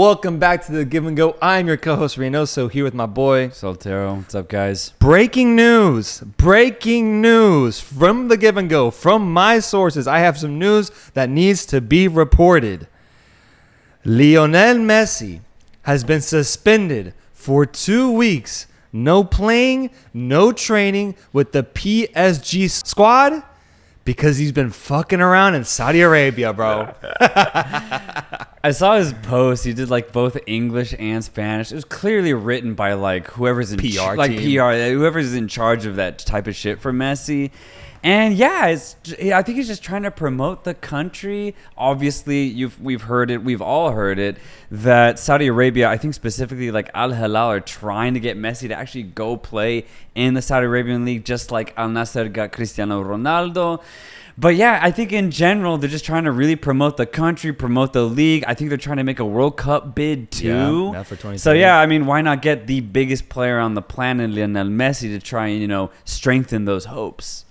welcome back to the Give and Go. I'm your co-host Reynoso, here with my boy Soltero. What's up, guys? Breaking news from the Give and Go, from my sources. I have some news that needs to be reported. Lionel Messi has been suspended for 2 weeks. No playing, no training with the PSG squad because he's been fucking around in Saudi Arabia, bro. I saw his post. He did like both English and Spanish. It was clearly written by like whoever's in whoever's in charge of that type of shit for Messi. And yeah, I think he's just trying to promote the country. Obviously, we've heard it. We've all heard it that Saudi Arabia, I think specifically like Al Hilal, are trying to get Messi to actually go play in the Saudi Arabian league, just like Al Nassr got Cristiano Ronaldo. But yeah, I think in general, they're just trying to really promote the country, promote the league. I think they're trying to make a World Cup bid too. Yeah, for 2020. So yeah, I mean, why not get the biggest player on the planet, Lionel Messi, to try and, strengthen those hopes?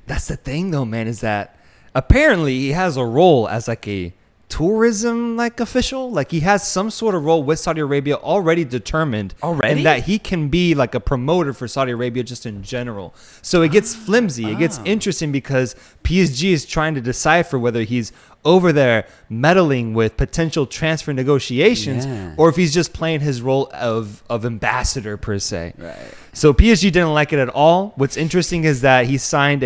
That's the thing, though, man, is that apparently he has a role as like a tourism official. Like he has some sort of role with Saudi Arabia already determined. And that he can be like a promoter for Saudi Arabia just in general. So it gets flimsy. It gets interesting because PSG is trying to decipher whether he's over there meddling with potential transfer negotiations or if he's just playing his role of ambassador per se. Right. So PSG didn't like it at all. What's interesting is that he signed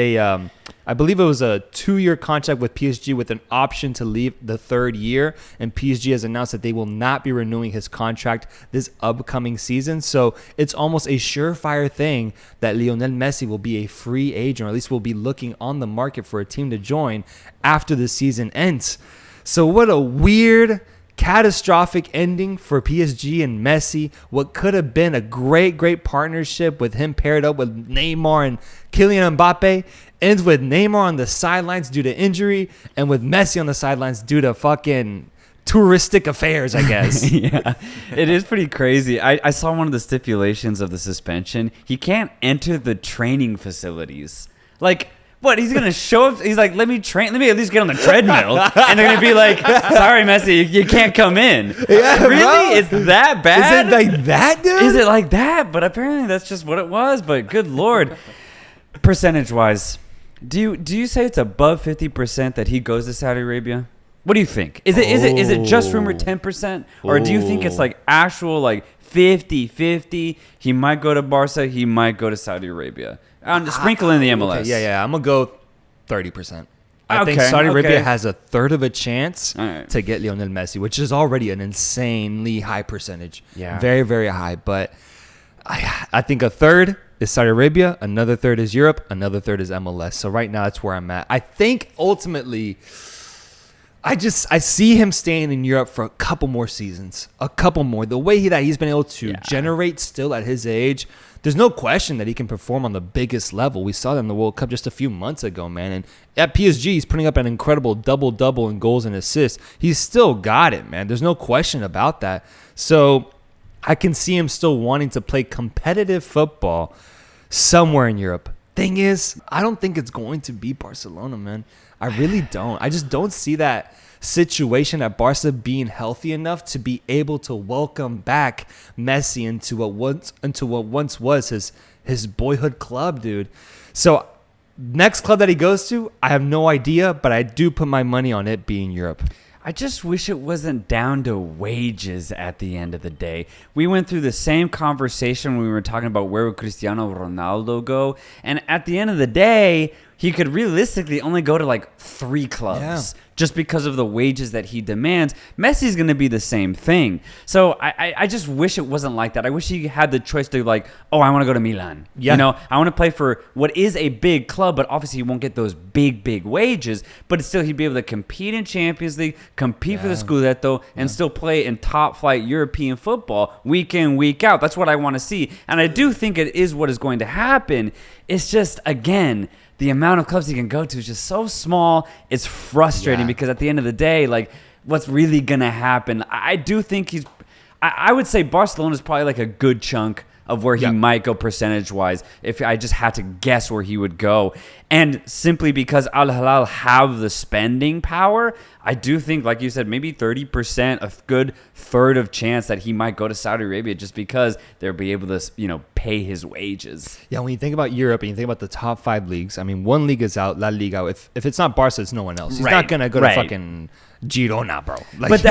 I believe it was a 2-year contract with PSG with an option to leave the 3rd year. And PSG has announced that they will not be renewing his contract this upcoming season. So it's almost a surefire thing that Lionel Messi will be a free agent, or at least will be looking on the market for a team to join after the season ends. So what a weird, catastrophic ending for PSG and Messi. What could have been a great partnership with him paired up with Neymar and Kylian Mbappe ends with Neymar on the sidelines due to injury and with Messi on the sidelines due to fucking touristic affairs, I guess. Yeah, it is pretty crazy. I saw one of the stipulations of the suspension. He can't enter the training facilities. Like, what? He's gonna show up. He's like, let me at least get on the treadmill, and they're gonna be like, sorry, Messi, you can't come in. Yeah, really? Bro. It's that bad? Is it like that, dude? Is it like that? But apparently that's just what it was. But good lord, percentage-wise, do you say it's above 50% that he goes to Saudi Arabia? What do you think? Is it just rumored 10%, or do you think it's like actual like 50-50? He might go to Barca. He might go to Saudi Arabia. Sprinkle in the MLS. Okay, yeah. I'm going to go 30%. I think Saudi Arabia has a third of a chance to get Lionel Messi, which is already an insanely high percentage. Yeah. Very, very high. But I think a third is Saudi Arabia, another third is Europe, another third is MLS. So right now, that's where I'm at. I think ultimately, I see him staying in Europe for a couple more seasons, a couple more. The way that he's been able to generate still at his age, there's no question that he can perform on the biggest level. We saw that in the World Cup just a few months ago, man. And at PSG, he's putting up an incredible double-double in goals and assists. He's still got it, man. There's no question about that. So I can see him still wanting to play competitive football somewhere in Europe. Thing is, I don't think it's going to be Barcelona, man. I really don't. I just don't see that situation at Barca being healthy enough to be able to welcome back Messi into what once was his boyhood club, dude. So next club that he goes to, I have no idea, but I do put my money on it being Europe. I just wish it wasn't down to wages at the end of the day. We went through the same conversation when we were talking about where would Cristiano Ronaldo go. And at the end of the day, he could realistically only go to like 3 clubs just because of the wages that he demands. Messi's going to be the same thing. So I just wish it wasn't like that. I wish he had the choice to like, I want to go to Milan. Yeah. I want to play for what is a big club, but obviously he won't get those big wages. But still, he'd be able to compete in Champions League, compete for the Scudetto, and still play in top-flight European football week in, week out. That's what I want to see. And I do think it is what is going to happen. It's just, again, the amount of clubs he can go to is just so small. It's frustrating because at the end of the day, like, what's really going to happen? I do think I would say Barcelona is probably like a good chunk of where he might go percentage-wise if I just had to guess where he would go. And simply because Al Hilal have the spending power, I do think, like you said, maybe 30%, a good third of chance that he might go to Saudi Arabia just because they'll be able to, pay his wages. Yeah, when you think about Europe and you think about the top 5 leagues, I mean, one league is out, La Liga. If it's not Barca, it's no one else. He's not going to go to fucking Girona, bro. Like,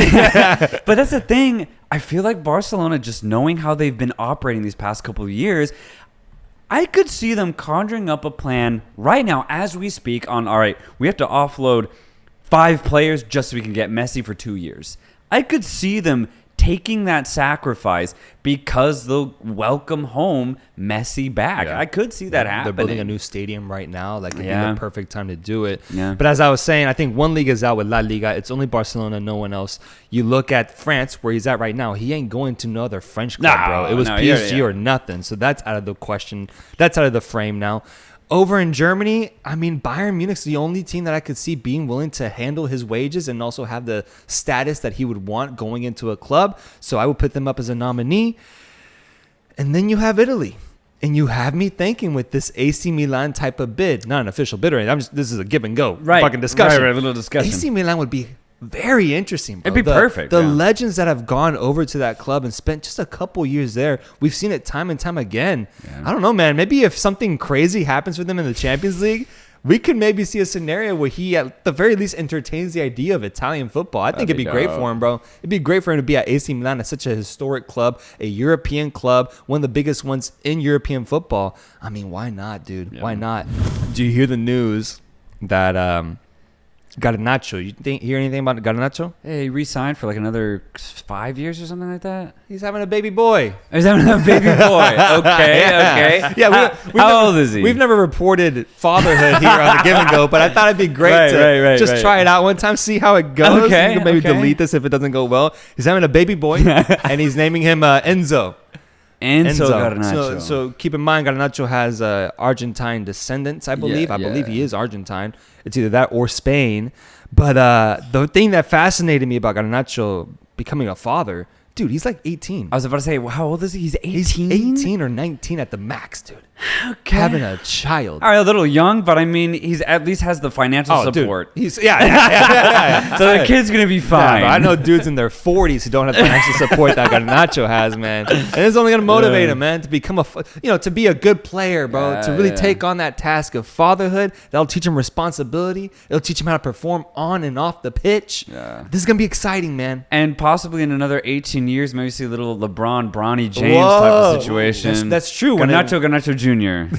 But that's the thing. I feel like Barcelona, just knowing how they've been operating these past couple of years, I could see them conjuring up a plan right now as we speak on, all right, we have to offload 5 players just so we can get Messi for 2 years. I could see them taking that sacrifice because they'll welcome home Messi back. Yeah. I could see that happening. They're building a new stadium right now. Like, it'd be the perfect time to do it. Yeah. But as I was saying, I think one league is out with La Liga. It's only Barcelona, no one else. You look at France, where he's at right now. He ain't going to no other French club, bro. It was PSG or nothing. So that's out of the question. That's out of the frame now. Over in Germany, I mean, Bayern Munich's the only team that I could see being willing to handle his wages and also have the status that he would want going into a club. So I would put them up as a nominee. And then you have Italy. And you have me thinking with this AC Milan type of bid, not an official bid or anything. This is a give and go fucking discussion. Right, a little discussion. AC Milan would be very interesting, bro. It'd be perfect. The legends that have gone over to that club and spent just a couple years there, we've seen it time and time again. Yeah. I don't know, man. Maybe if something crazy happens for them in the Champions League, we could maybe see a scenario where he, at the very least, entertains the idea of Italian football. I think it'd be great for him, bro. It'd be great for him to be at AC Milan, at such a historic club, a European club, one of the biggest ones in European football. I mean, why not, dude? Yeah. Why not? Do you hear the news that Garnacho, you hear anything about Garnacho? Hey, he re-signed for like another 5 years or something like that. He's having a baby boy. He's having a baby boy. Okay. Yeah. How old is he? We've never reported fatherhood here on the Give and Go, but I thought it'd be great to try it out one time, see how it goes. Okay. You can maybe delete this if it doesn't go well. He's having a baby boy, and he's naming him Enzo. Enzo Garnacho. So keep in mind, Garnacho has Argentine descendants, I believe. I believe he is Argentine. It's either that or Spain. But the thing that fascinated me about Garnacho becoming a father, dude, he's like 18. I was about to say, how old is he? He's 18? He's 18 or 19 at the max, dude. Okay. Having a child. All right, a little young, but I mean, he's at least has the financial support. Dude. So the kid's going to be fine. Yeah, I know dudes in their 40s who don't have the financial support that Garnacho has, man. And it's only going to motivate him, man, to become to be a good player, bro. To really take on that task of fatherhood. That'll teach him responsibility. It'll teach him how to perform on and off the pitch. Yeah. This is going to be exciting, man. And possibly in another 18 years, maybe see a little LeBron, Bronny James type of situation. That's true. Garnacho Jr.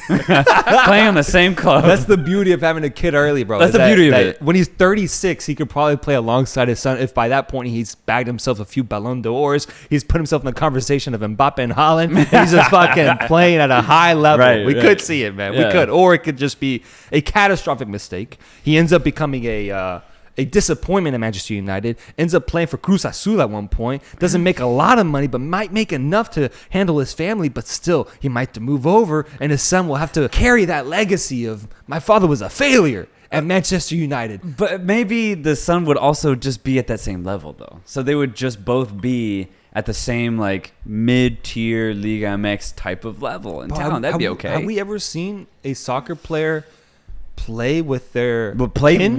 playing on the same club. That's the beauty of having a kid early, bro. That's the beauty of it. When he's 36, he could probably play alongside his son. If by that point he's bagged himself a few Ballon d'Ors, he's put himself in the conversation of Mbappe and Haaland. And he's just fucking playing at a high level. We could see it, man. We could. Or it could just be a catastrophic mistake. He ends up becoming a disappointment at Manchester United, ends up playing for Cruz Azul at one point, doesn't make a lot of money, but might make enough to handle his family, but still, he might have to move over, and his son will have to carry that legacy of, my father was a failure at Manchester United. But maybe the son would also just be at that same level, though. So they would just both be at the same, like, mid-tier Liga MX type of level in town. That'd be okay. Have we ever seen a soccer player play with their offspring,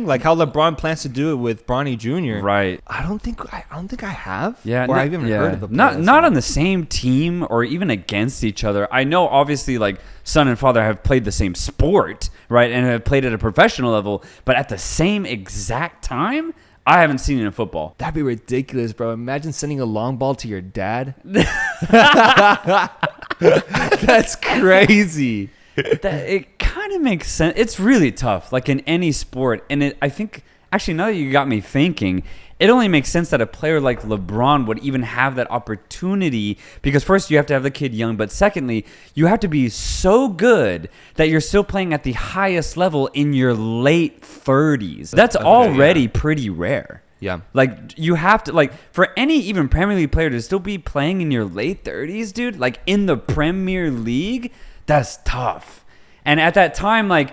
like how LeBron plans to do it with Bronny Jr. Right. I don't think I have. Yeah. Or I've even heard of the not on the same team or even against each other. I know obviously like son and father have played the same sport, right, and have played at a professional level, but at the same exact time, I haven't seen it in football. That'd be ridiculous, bro. Imagine sending a long ball to your dad. That's crazy. It kind of makes sense. It's really tough, like in any sport. And I think, actually, now that you got me thinking, it only makes sense that a player like LeBron would even have that opportunity because first, you have to have the kid young. But secondly, you have to be so good that you're still playing at the highest level in your late 30s. That's already pretty rare. Yeah. Like, you have to, like, for any even Premier League player to still be playing in your late 30s, dude, like in the Premier League, that's tough. And at that time, like,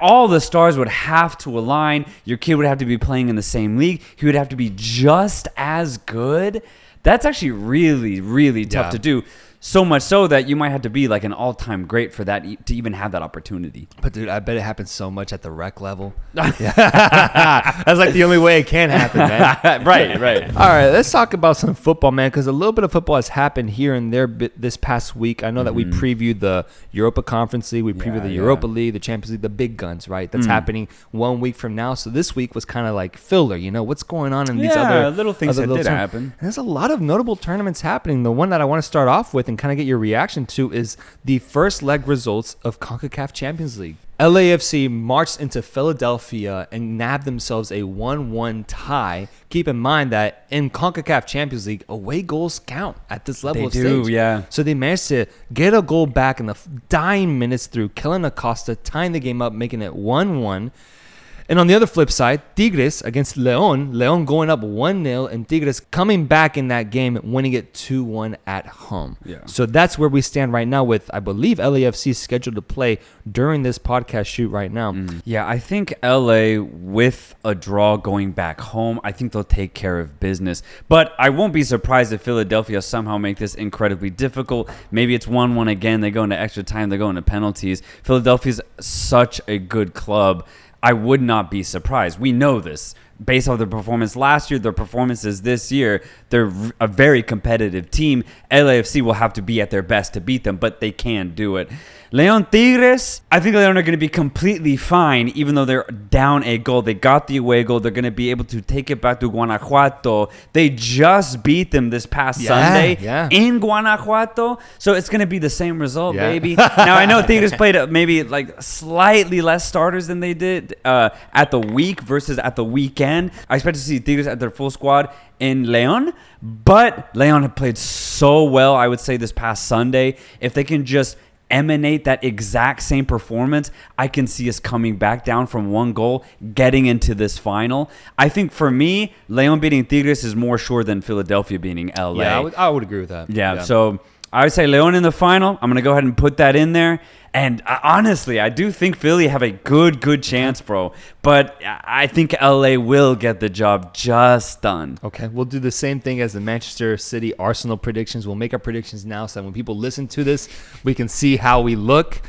all the stars would have to align. Your kid would have to be playing in the same league. He would have to be just as good. That's actually really, really tough to do. So much so that you might have to be like an all-time great for that to even have that opportunity. But dude, I bet it happens so much at the rec level. That's like the only way it can happen, man. Right. All right, let's talk about some football, man, because a little bit of football has happened here and there this past week. I know that we previewed the Europa Conference League, we previewed the Europa League, the Champions League, the big guns, right? That's happening 1 week from now. So this week was kind of like filler, what's going on in these other little things that did happen. And there's a lot of notable tournaments happening. The one that I want to start off with and kind of get your reaction to is the first leg results of CONCACAF Champions League. LAFC marched into Philadelphia and nabbed themselves a 1-1 tie. Keep in mind that in CONCACAF Champions League, away goals count at this level of stage. Yeah. So they managed to get a goal back in the dying minutes through Kellen Acosta, tying the game up, making it 1-1. And on the other flip side, Tigres against León going up 1-0, and Tigres coming back in that game, winning it 2-1 at home. Yeah. So that's where we stand right now with, I believe, LAFC scheduled to play during this podcast shoot right now. Yeah, I think LA, with a draw going back home, I think they'll take care of business. But I won't be surprised if Philadelphia somehow make this incredibly difficult. Maybe it's 1-1 again. They go into extra time. They go into penalties. Philadelphia's such a good club. I would not be surprised. We know this. Based on their performance last year, their performances this year, they're a very competitive team. LAFC will have to be at their best to beat them, but they can do it. León Tigres, I think León are going to be completely fine, even though they're down a goal. They got the away goal. They're going to be able to take it back to Guanajuato. They just beat them this past Sunday in Guanajuato, so it's going to be the same result, baby. Now, I know Tigres played maybe like slightly less starters than they did at the week versus at the weekend. I expect to see Tigres at their full squad in León, but León have played so well, I would say, this past Sunday. If they can just emanate that exact same performance, I can see us coming back down from 1 goal, getting into this final. I think for me, León beating Tigres is more sure than Philadelphia beating LA. Yeah, I would agree with that. Yeah, so I would say León in the final. I'm going to go ahead and put that in there. And honestly, I do think Philly have a good chance, bro. But I think LA will get the job just done. Okay, we'll do the same thing as the Manchester City Arsenal predictions. We'll make our predictions now so that when people listen to this, we can see how we look.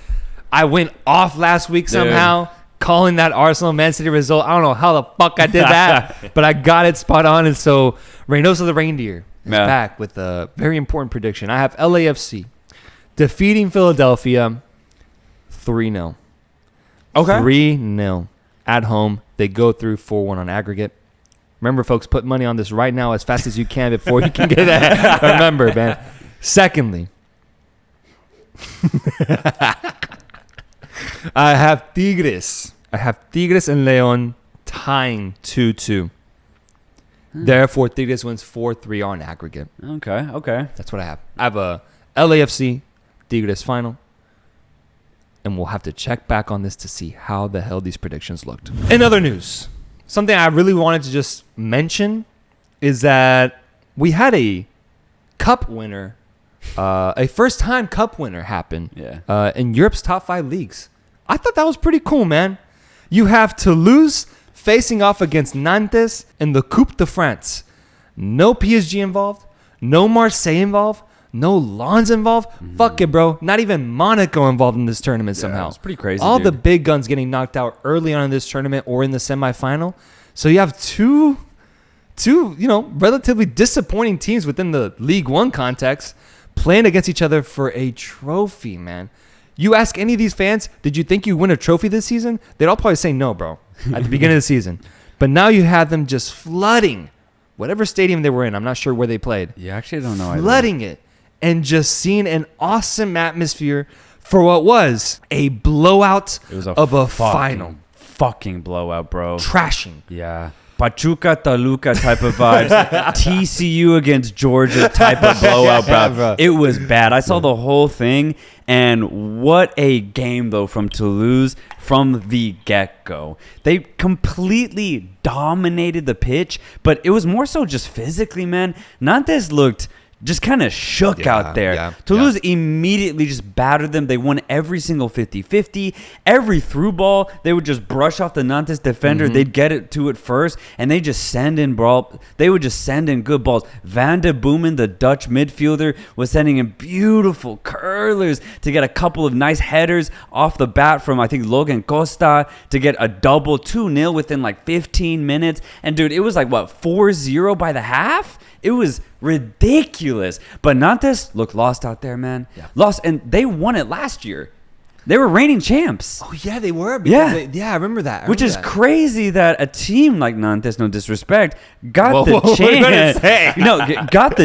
I went off last week somehow, calling that Arsenal Man City result. I don't know how the fuck I did that, but I got it spot on. And so Reynoso the Reindeer is back with a very important prediction. I have LAFC defeating Philadelphia 3-0. Okay. 3-0 at home. They go through 4-1 on aggregate. Remember, folks, put money on this right now as fast as you can before you can get that. Remember, man. Secondly, I have Tigres. I have Tigres and León tying 2-2. Therefore, Tigres wins 4-3 on aggregate. Okay. That's what I have. I have a LAFC Tigres final. And we'll have to check back on this to see how the hell these predictions looked. In other news, something I really wanted to just mention is that we had a cup winner, a first-time cup winner happen in Europe's top 5 leagues. I thought that was pretty cool, man. You have Toulouse facing off against Nantes in the Coupe de France. No PSG involved, no Marseille involved, no Lens involved. Fuck it, bro. Not even Monaco involved in this tournament somehow. It's pretty crazy. All the big guns getting knocked out early on in this tournament or in the semifinal. So you have two, relatively disappointing teams within the League One context playing against each other for a trophy, man. You ask any of these fans, did you think you win a trophy this season? They'd all probably say no, bro, at the beginning of the season. But now you have them just flooding whatever stadium they were in. I'm not sure where they played. Yeah, actually, I don't know. Flooding it. And just seeing an awesome atmosphere for what was a blowout of a final. Fucking blowout, bro. Trashing. Yeah. Pachuca, Toluca type of vibes. TCU against Georgia type of blowout, bro. It was bad. I saw the whole thing, and what a game, though, from Toulouse from the get-go. They completely dominated the pitch, but it was more so just physically, man. Nantes looked just kind of shook out there. Yeah, Toulouse immediately just battered them. They won every single 50-50. Every through ball, they would just brush off the Nantes defender. They'd get it to it first, and they just send in ball. They would just send in good balls. Van de Boomen, the Dutch midfielder, was sending in beautiful curlers to get a couple of nice headers off the bat from, I think, Logan Costa to get a double 2-0 within like 15 minutes. And, dude, it was like, what, 4-0 by the half? It was ridiculous. But Nantes looked lost out there, man. Yeah. Lost, and they won it last year. They were reigning champs. Oh, yeah, they were. Yeah. I remember that. Which is crazy that a team like Nantes, no disrespect, got the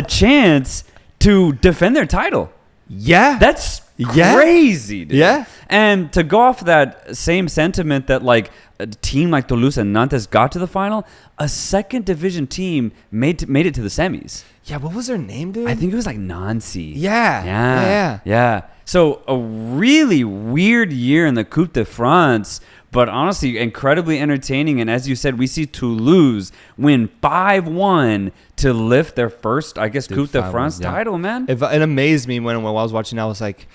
chance to defend their title. Yeah. That's crazy, dude. Yeah. And to go off that same sentiment that like a team like Toulouse and Nantes got to the final, a second division team made it to the semis. Yeah, what was their name, dude? I think it was like Nancy. Yeah. So a really weird year in the Coupe de France, but honestly incredibly entertaining. And as you said, we see Toulouse win 5-1 to lift their first, I guess, Coupe de France title, man. It amazed me when I was watching. I was like,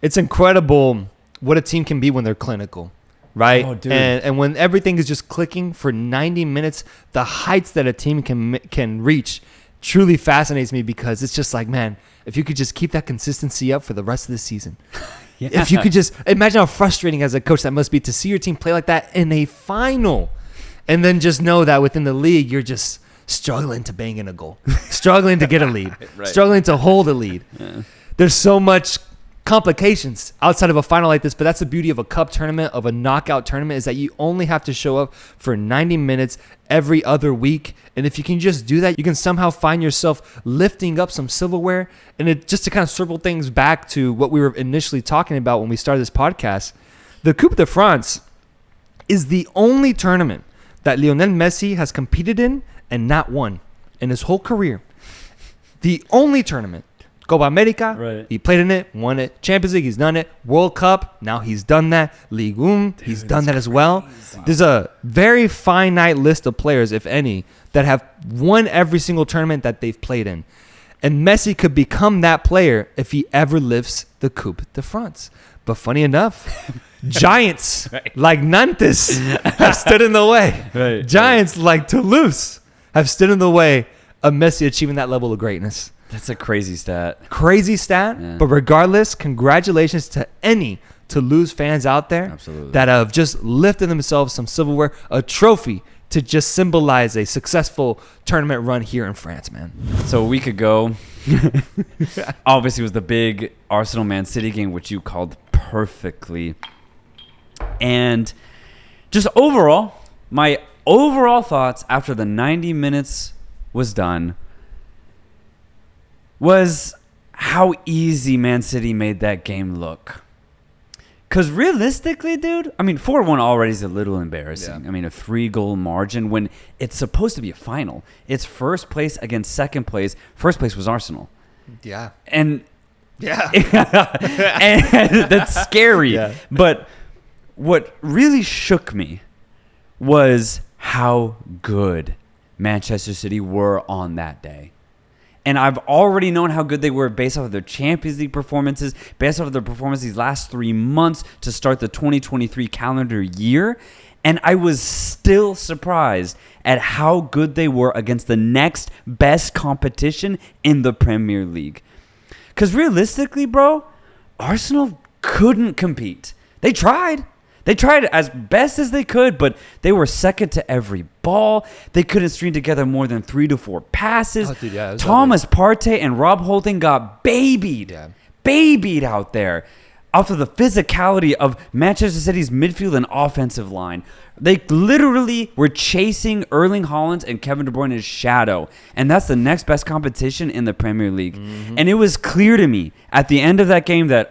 it's incredible what a team can be when they're clinical, right? Oh, dude. And when everything is just clicking for 90 minutes, the heights that a team can reach truly fascinates me, because it's just like, man, if you could just keep that consistency up for the rest of the season. Yeah. If you could just imagine how frustrating as a coach that must be to see your team play like that in a final, and then just know that within the league you're just struggling to bang in a goal, struggling to get a lead, right. struggling to hold a lead. Yeah. There's so much complications outside of a final like this, but that's the beauty of a cup tournament, of a knockout tournament, is that you only have to show up for 90 minutes every other week. And if you can just do that, you can somehow find yourself lifting up some silverware. And it just to kind of circle things back to what we were initially talking about when we started this podcast, the Coupe de France is the only tournament that Lionel Messi has competed in and not won in his whole career. The only tournament. Copa America, right. He played in it, won it. Champions League, he's done it. World Cup, now he's done that. Ligue 1, he's done that as well. Crazy. There's a very finite list of players, if any, that have won every single tournament that they've played in. And Messi could become that player if he ever lifts the Coupe de France. But funny enough, giants like Nantes have stood in the way. Right. Giants like Toulouse have stood in the way of Messi achieving that level of greatness. That's a crazy stat. Yeah. But regardless, congratulations to any Toulouse fans out there that have just lifted themselves some silverware, a trophy to just symbolize a successful tournament run here in France, man. So a week ago, obviously was the big Arsenal-Man City game, which you called perfectly. And just overall, my overall thoughts after the 90 minutes was done was how easy Man City made that game look. Because realistically, dude, I mean, 4-1 already is a little embarrassing. Yeah. I mean, a 3-goal margin when it's supposed to be a final. It's first place against second place. First place was Arsenal. Yeah. And yeah. and that's scary. Yeah. But what really shook me was how good Manchester City were on that day. And I've already known how good they were based off of their Champions League performances, based off of their performance these last 3 months to start the 2023 calendar year. And I was still surprised at how good they were against the next best competition in the Premier League. Because realistically, bro, Arsenal couldn't compete. They tried. They tried as best as they could, but they were second to every ball. They couldn't string together more than 3 to 4 passes. Oh, dude, yeah, Thomas Partey and Rob Holding got babied out there off of the physicality of Manchester City's midfield and offensive line. They literally were chasing Erling Haaland and Kevin De Bruyne's shadow, and that's the next best competition in the Premier League. Mm-hmm. And it was clear to me at the end of that game that,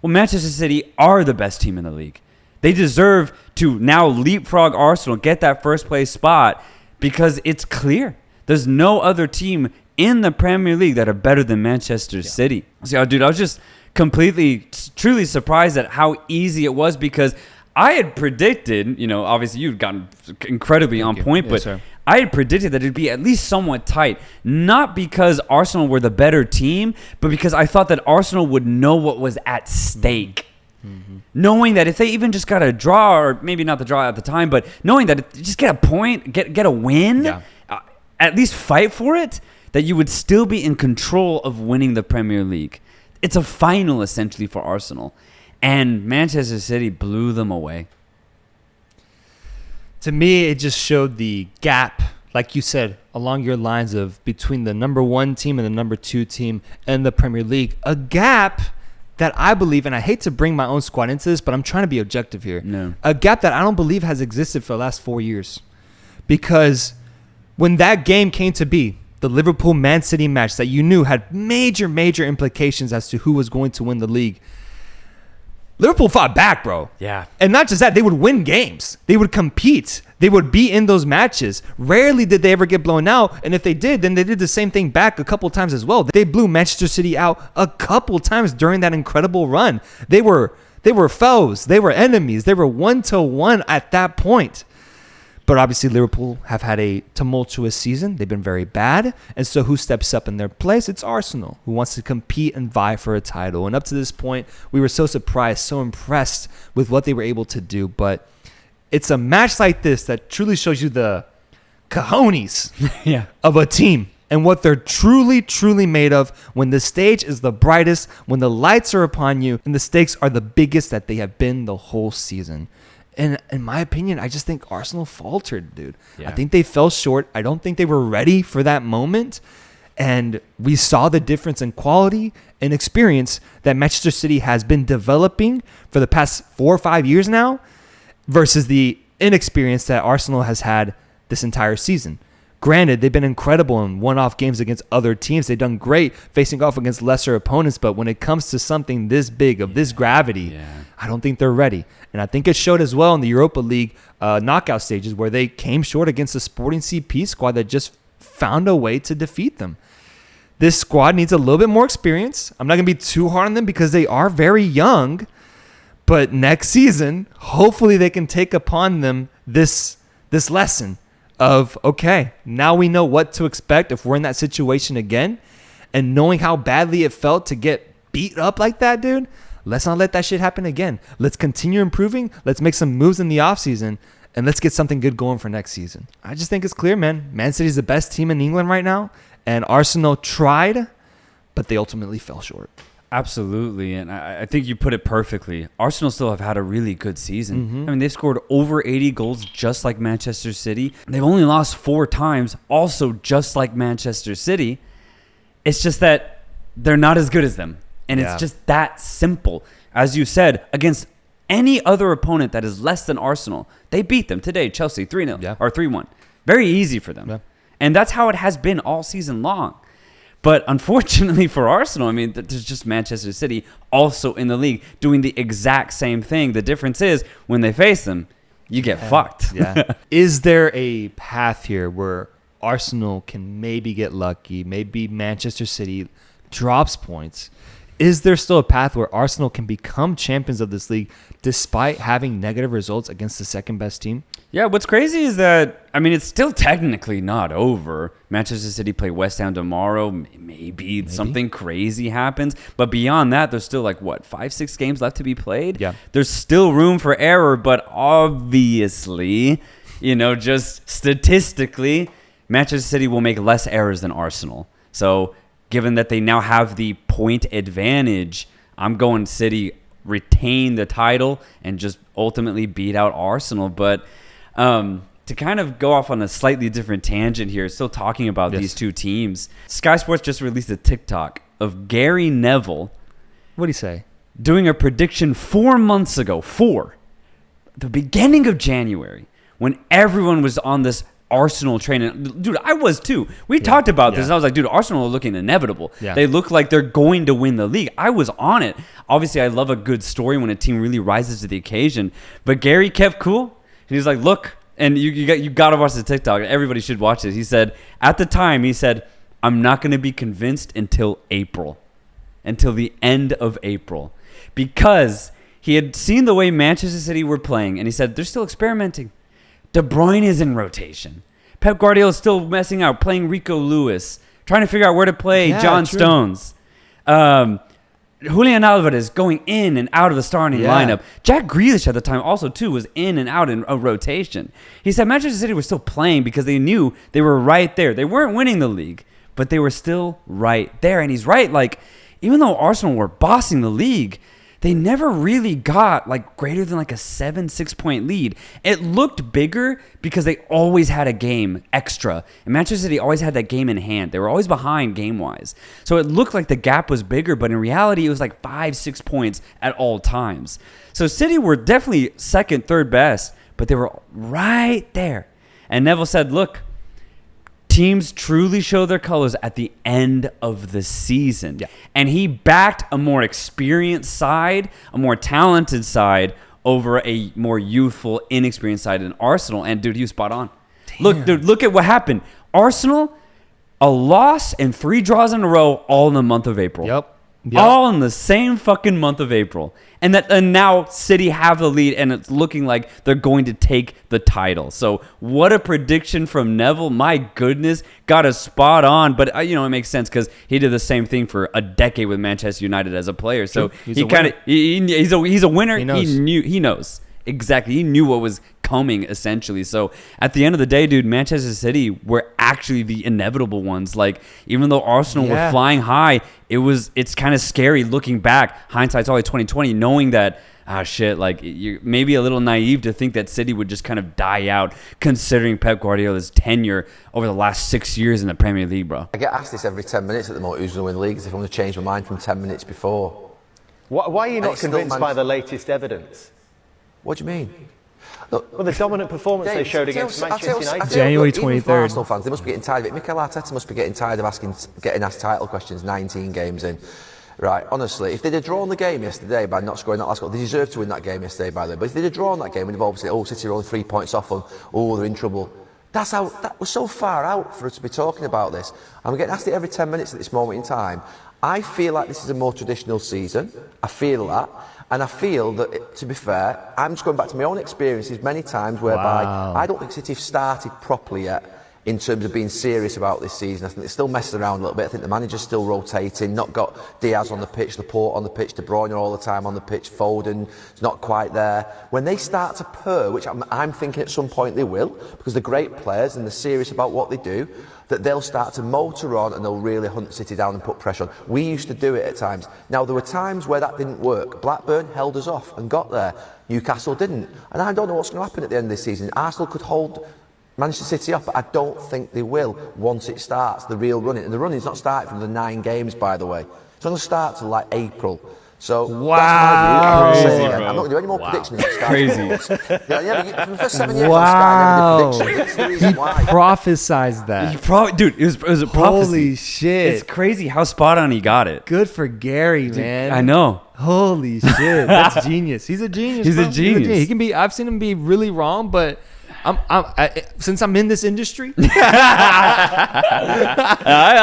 Manchester City are the best team in the league. They deserve to now leapfrog Arsenal, get that first place spot, because it's clear. There's no other team in the Premier League that are better than Manchester City. So, dude, I was just truly surprised at how easy it was, because I had predicted, obviously you've gotten incredibly on point, but I had predicted that it'd be at least somewhat tight, not because Arsenal were the better team, but because I thought that Arsenal would know what was at stake. Mm-hmm. Knowing that if they even just got a draw, or maybe not the draw at the time, but knowing that if just get a point, get a win, at least fight for it, that you would still be in control of winning the Premier League. It's a final, essentially, for Arsenal. And Manchester City blew them away. To me, it just showed the gap, like you said, along your lines of between the number 1 team and the number 2 team in the Premier League. A gap that I believe, and I hate to bring my own squad into this, but I'm trying to be objective here. No. A gap that I don't believe has existed for the last 4 years. Because when that game came to be, the Liverpool-Man City match that you knew had major, major implications as to who was going to win the league, Liverpool fought back, bro. Yeah. And not just that, they would win games. They would compete. They would be in those matches. Rarely did they ever get blown out. And if they did, then they did the same thing back a couple times as well. They blew Manchester City out a couple times during that incredible run. They were foes. They were enemies. They were 1-1 at that point. But obviously, Liverpool have had a tumultuous season. They've been very bad. And so who steps up in their place? It's Arsenal, who wants to compete and vie for a title. And up to this point, we were so surprised, so impressed with what they were able to do. But it's a match like this that truly shows you the cojones of a team and what they're truly, truly made of when the stage is the brightest, when the lights are upon you, and the stakes are the biggest that they have been the whole season. And in my opinion, I just think Arsenal faltered, dude. Yeah. I think they fell short. I don't think they were ready for that moment. And we saw the difference in quality and experience that Manchester City has been developing for the past 4 or 5 years now versus the inexperience that Arsenal has had this entire season. Granted, they've been incredible in one-off games against other teams. They've done great facing off against lesser opponents. But when it comes to something this big, of this gravity, I don't think they're ready. And I think it showed as well in the Europa League knockout stages where they came short against a Sporting CP squad that just found a way to defeat them. This squad needs a little bit more experience. I'm not going to be too hard on them because they are very young. But next season, hopefully they can take upon them this lesson of, okay, now we know what to expect if we're in that situation again. And knowing how badly it felt to get beat up like that, dude, let's not let that shit happen again. Let's continue improving. Let's make some moves in the offseason. And let's get something good going for next season. I just think it's clear, man. Man City's the best team in England right now. And Arsenal tried, but they ultimately fell short. Absolutely, and I think you put it perfectly. Arsenal still have had a really good season. Mm-hmm. I mean, they've scored over 80 goals just like Manchester City. They've only lost 4 times, also just like Manchester City. It's just that they're not as good as them, and it's just that simple. As you said, against any other opponent that is less than Arsenal, they beat them today. Chelsea 3-0 or 3-1. Very easy for them, and that's how it has been all season long. But unfortunately for Arsenal, I mean, there's just Manchester City also in the league doing the exact same thing. The difference is when they face them, you get fucked. Is there a path here where Arsenal can maybe get lucky? Maybe Manchester City drops points. Is there still a path where Arsenal can become champions of this league despite having negative results against the second best team? Yeah, what's crazy is that, I mean, it's still technically not over. Manchester City play West Ham tomorrow. Maybe something crazy happens. But beyond that, there's still 5-6 games left to be played. Yeah. There's still room for error, but obviously, just statistically, Manchester City will make less errors than Arsenal. So given that they now have the point advantage, I'm going City retain the title and just ultimately beat out Arsenal. But to kind of go off on a slightly different tangent here, still talking about these two teams, Sky Sports just released a TikTok of Gary Neville. What'd he say? Doing a prediction 4 months ago, the beginning of January, when everyone was on this Arsenal train. And dude, I was too. We talked about this. I was like, dude, Arsenal are looking inevitable. They look like they're going to win the league. I was on it. Obviously, I love a good story when a team really rises to the occasion. But Gary kept cool. And he's like, look, and you got to watch the TikTok. Everybody should watch it. He said, at the time, I'm not going to be convinced until April, until the end of April, because he had seen the way Manchester City were playing, and he said, they're still experimenting. De Bruyne is in rotation. Pep Guardiola is still messing out, playing Rico Lewis, trying to figure out where to play John Stones. Julian Alvarez going in and out of the starting lineup. Jack Grealish at the time also, too, was in and out in a rotation. He said Manchester City was still playing because they knew they were right there. They weren't winning the league, but they were still right there. And he's right. Like, even though Arsenal were bossing the league, they never really got like greater than like a 7-6 point lead. It looked bigger because they always had a game extra. And Manchester City always had that game in hand. They were always behind game-wise. So it looked like the gap was bigger, but in reality, it was like 5-6 points at all times. So City were definitely second, third best, but they were right there. And Neville said, look, teams truly show their colors at the end of the season. Yeah. And he backed a more experienced side, a more talented side, over a more youthful, inexperienced side in Arsenal. And, dude, he was spot on. Damn. Look, dude, look at what happened. Arsenal, a loss and 3 draws in a row all in the month of April. Yep. All in the same fucking month of April. And now City have the lead, and it's looking like they're going to take the title. So what a prediction from Neville. My goodness, got us spot on. But, it makes sense because he did the same thing for a decade with Manchester United as a player. So he's a winner. He knows. Exactly. He knew what was coming, essentially. So at the end of the day, dude, Manchester City were actually the inevitable ones. Like, even though Arsenal were flying high, it's kind of scary looking back. Hindsight's always 2020, knowing that, like, you're maybe a little naive to think that City would just kind of die out, considering Pep Guardiola's tenure over the last 6 years in the Premier League, bro. I get asked this every 10 minutes at the moment, who's going to win leagues, if I'm going to change my mind from 10 minutes before. Why are you not convinced by the latest evidence? What do you mean? Look, well, the dominant performance they showed against Manchester United. January 23rd. Even for Arsenal fans, they must be getting tired of it. Mikel Arteta must be getting tired of getting asked title questions 19 games in. Right, honestly, if they'd have drawn the game yesterday by not scoring that last goal, they deserved to win that game yesterday, by the way. But if they'd have drawn that game, we'd have obviously, City are only 3 points off them. They're in trouble. That was so far out for us to be talking about this. I'm getting asked it every 10 minutes at this moment in time. I feel like this is a more traditional season. I feel that. And I feel that, to be fair, I'm just going back to my own experiences many times whereby I don't think City have started properly yet in terms of being serious about this season. I think they're still messing around a little bit. I think the manager's still rotating, not got Diaz on the pitch, Laporte on the pitch, De Bruyne all the time on the pitch, Foden is not quite there. When they start to purr, which I'm thinking at some point they will, because they're great players and they're serious about what they do, that they'll start to motor on and they'll really hunt City down and put pressure on. We used to do it at times. Now, there were times where that didn't work. Blackburn held us off and got there. Newcastle didn't. And I don't know what's going to happen at the end of this season. Arsenal could hold Manchester City off, but I don't think they will once it starts, the real running. And the running's not started from the 9 games, by the way. It's going to start till like April. So that's my view. I'm not going to do any more predictions. Crazy. For the first 7 years, I'm starting every prediction. He prophesized that. Dude, it was a prophecy. Holy shit. It's crazy how spot on he got it. Good for Gary, man. I know. Holy shit. That's genius. He's a genius. He's a genius. He can be. I've seen him be really wrong, but since I'm in this industry, I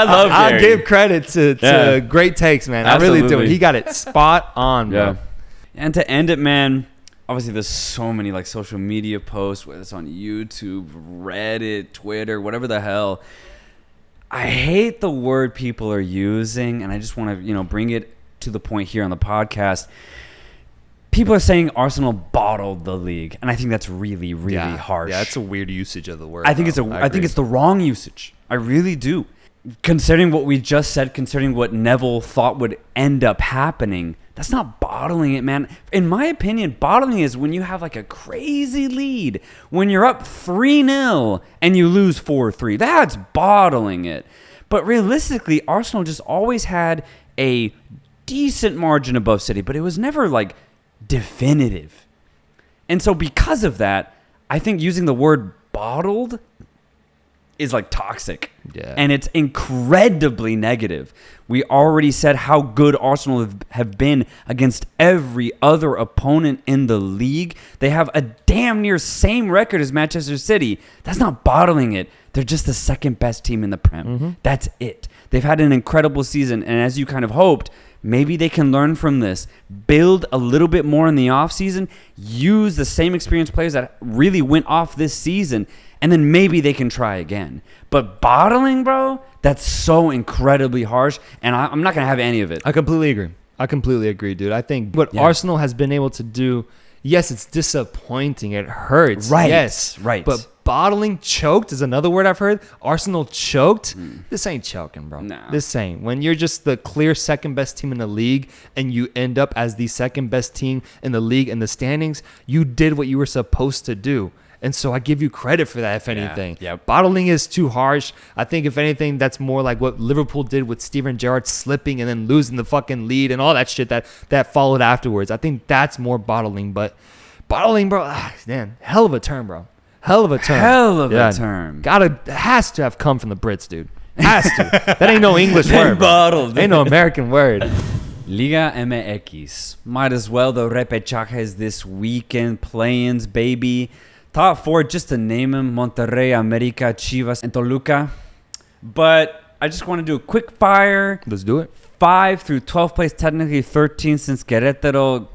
love Gary. I'll give credit to great takes, man. Absolutely. I really do. He got it spot on, bro. Yeah. And to end it, man, obviously there's so many like social media posts, whether it's on YouTube, Reddit, Twitter, whatever the hell. I hate the word people are using, and I just want to, bring it to the point here on the podcast. People are saying Arsenal bottled the league, and I think that's really, really harsh. Yeah, that's a weird usage of the word. I think it's the wrong usage. I really do. Considering what we just said, considering what Neville thought would end up happening, that's not bottling it, man. In my opinion, bottling is when you have like a crazy lead, when you're up 3-0 and you lose 4-3. That's bottling it. But realistically, Arsenal just always had a decent margin above City, but it was never like definitive. And so because of that, I think using the word bottled is like toxic. Yeah. And it's incredibly negative. We already said how good Arsenal have been against every other opponent in the league. They have a damn near same record as Manchester City. That's not bottling it. They're just the second best team in the Prem. Mm-hmm. That's it. They've had an incredible season, and as you kind of hoped, maybe they can learn from this, build a little bit more in the offseason, use the same experienced players that really went off this season, and then maybe they can try again. But bottling, bro, that's so incredibly harsh, and I'm not going to have any of it. I completely agree, dude. I think what Arsenal has been able to do, yes, it's disappointing. It hurts. Right. Yes. Right. But bottling choked is another word I've heard. Arsenal choked. This ain't choking, bro. Nah. This ain't. When you're just the clear second best team in the league and you end up as the second best team in the league in the standings, you did what you were supposed to do. And so I give you credit for that, if anything. Yeah. Bottling is too harsh. I think, if anything, that's more like what Liverpool did with Steven Gerrard slipping and then losing the fucking lead and all that shit that followed afterwards. I think that's more bottling. But bottling, bro, man, hell of a term, bro. Hell of a term. Has to have come from the Brits, dude. Has to. That ain't no English word. Bottled. Ain't no American word. Liga MX. Might as well. The repechajes this weekend. Play-ins, baby. Top 4, just to name them, Monterrey, America, Chivas, and Toluca. But I just want to do a quick fire. Let's do it. 5 through 12th place, technically 13 since Querétaro